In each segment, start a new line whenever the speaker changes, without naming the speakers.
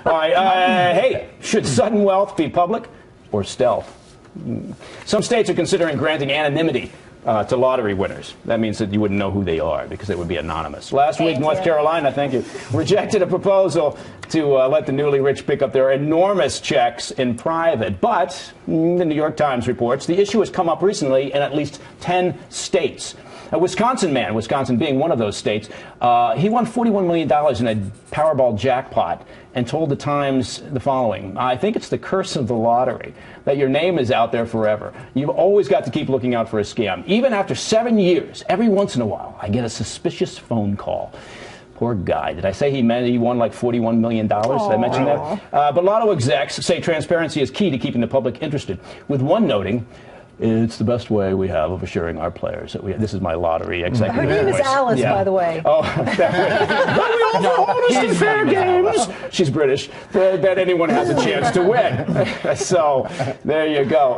All right, hey, should sudden wealth be public or stealth? Some states are considering granting anonymity to lottery winners. That means that you wouldn't know who they are because they would be anonymous. Last week, North Carolina, thank you, rejected a proposal to let the newly rich pick up their enormous checks in private. But, the New York Times reports, the issue has come up recently in at least 10 states. A Wisconsin man, Wisconsin being one of those states, he won $41 million in a Powerball jackpot and told the Times the following: I think it's the curse of the lottery, that your name is out there forever. You've always got to keep looking out for a scam. Even after 7 years, every once in a while, I get a suspicious phone call. Poor guy. Did I say he won like $41 million? Did I mention that? But lotto execs say transparency is key to keeping the public interested, with one noting, it's the best way we have of assuring our players that this is my lottery executive.
Her name is Alice, by the way.
Oh, that way. Honest and fair games. She's British. That anyone has a chance to win. So there you go.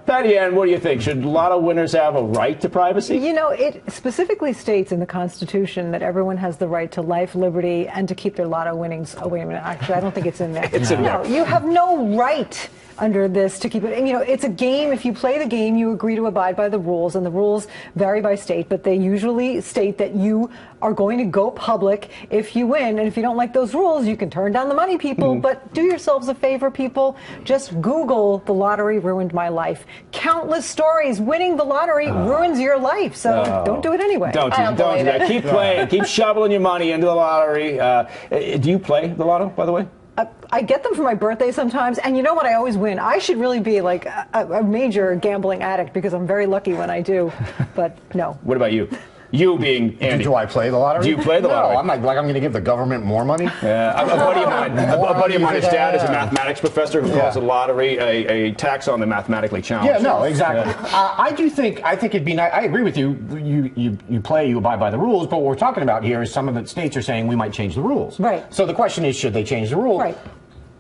Patty Ann, what do you think? Should lotto winners have a right to privacy?
You know, it specifically states in the Constitution that everyone has the right to life, liberty, and to keep their lotto winnings. Oh, wait a minute. Actually, I don't think it's in there.
It's in there.
No, you have no right under this to keep it. And, you know, it's a game. If you play the game, you agree to abide by the rules, and the rules vary by state, but they usually state that you are going to go public if you win. And if you don't like those rules, you can turn down the money, people. But do yourselves a favor, people. Just Google "the lottery ruined my life." Countless stories. Winning the lottery ruins your life. So don't do it anyway.
Don't do that. Keep playing. Keep shoveling your money into the lottery. Do you play the lotto, by the way?
I get them for my birthday sometimes, and you know what? I always win. I should really be like a major gambling addict because I'm very lucky when I do, but no.
What about you? You being Andy.
Do I play the lottery?
Do you play the lottery?
No, I'm not, like I'm going to give the government more money.
Yeah, a buddy of mine, his dad is a mathematics professor who calls the lottery a tax on the mathematically challenged.
Yeah, no, exactly. Yeah. I think it'd be nice. I agree with you. You play, you abide by the rules. But what we're talking about here is some of the states are saying we might change the rules.
Right.
So the question is, should they change the rules?
Right.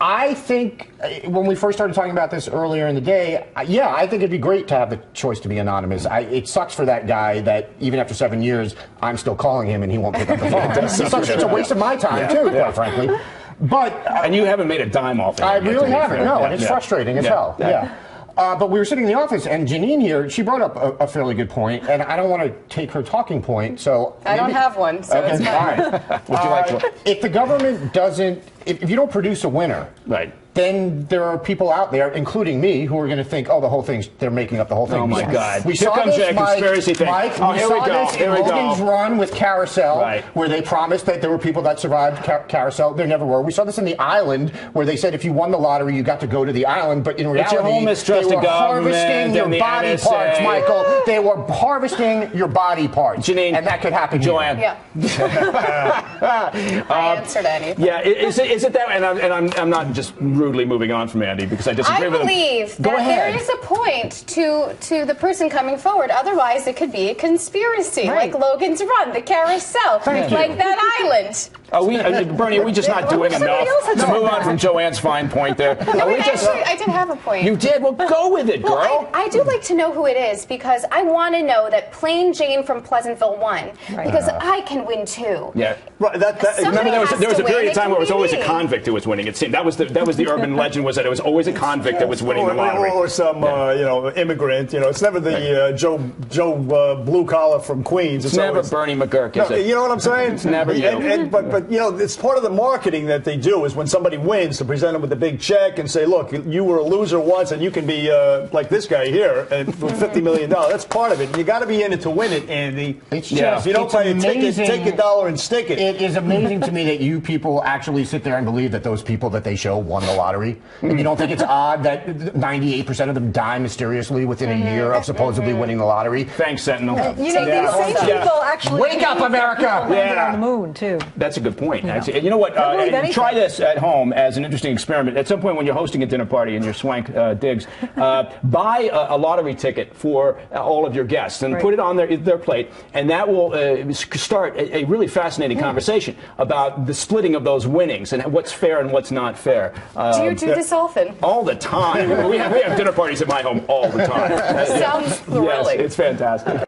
I think when we first started talking about this earlier in the day, yeah, I think it'd be great to have the choice to be anonymous. It sucks for that guy that even after 7 years, I'm still calling him and he won't pick up the phone. It's a waste of my time, too, quite frankly. But
and you haven't made a dime off it.
I really haven't, no, and it's frustrating as hell. Yeah. But we were sitting in the office, and Janine here, she brought up a fairly good point, and I don't want to take her talking point, so...
I don't have one, so it's fine.
All right. Would you like if the government doesn't... If you don't produce a winner...
Right.
Then there are people out there, including me, who are going to think, oh, the whole thing's, they're making up the whole thing.
Oh, my God.
We
Here
saw
comes
this,
that conspiracy thing.
Mike,
oh,
we
here
saw
we go.
this in Logan's Run with Carousel, where they promised that there were people that survived Carousel. There never were. We saw this in The Island, where they said if you won the lottery, you got to go to the island. But in reality,
your whole mistrust
they
of
were
government
harvesting your body
NSA.
parts, Michael. They were harvesting your body parts.
Janine.
And that could happen
Joanne.
Yeah. I answered anything.
Yeah, is it that? And I'm not just rudely moving on from Andy because I disagree with him.
I believe that there is a point to the person coming forward. Otherwise, it could be a conspiracy, like Logan's Run, the Carousel, like that island.
Bernie, are we just not doing enough to move on from Joanne's fine point there?
No, actually, I did have a point.
You did? Well, go with it, girl.
Well, I do like to know who it is because I want to know that Plain Jane from Pleasantville won because I can win too.
Yeah. Right, remember, there was a period of time where it was always a convict who was winning. It seemed that was the urban legend, was that it was always a convict that was winning the lottery,
or some immigrant. It's never the Joe blue collar from Queens.
It's never Bernie McGurk, is it?
You know what I'm saying?
It's never you.
But it's part of the marketing that they do is when somebody wins to present them with a big check and say, look, you were a loser once and you can be like this guy here with $50 million. That's part of it. You got to be in it to win it, Andy.
It's just,
if you don't play it, take a dollar and stick it.
It is amazing to me that you people actually sit there and believe that those people that they show won the lottery. And you don't think it's odd that 98% of them die mysteriously within a year of supposedly winning the lottery?
Thanks, Sentinel.
These same people actually...
Wake up, America!
On the moon, too.
That's a good point, actually. You know what? Try this at home as an interesting experiment. At some point when you're hosting a dinner party in your swank digs, buy a lottery ticket for all of your guests and put it on their plate, and that will start a really fascinating conversation about the splitting of those winnings and what's fair and what's not fair.
Do you do this often?
All the time. We have dinner parties at my home all the time.
Sounds thrilling.
Yes, it's fantastic.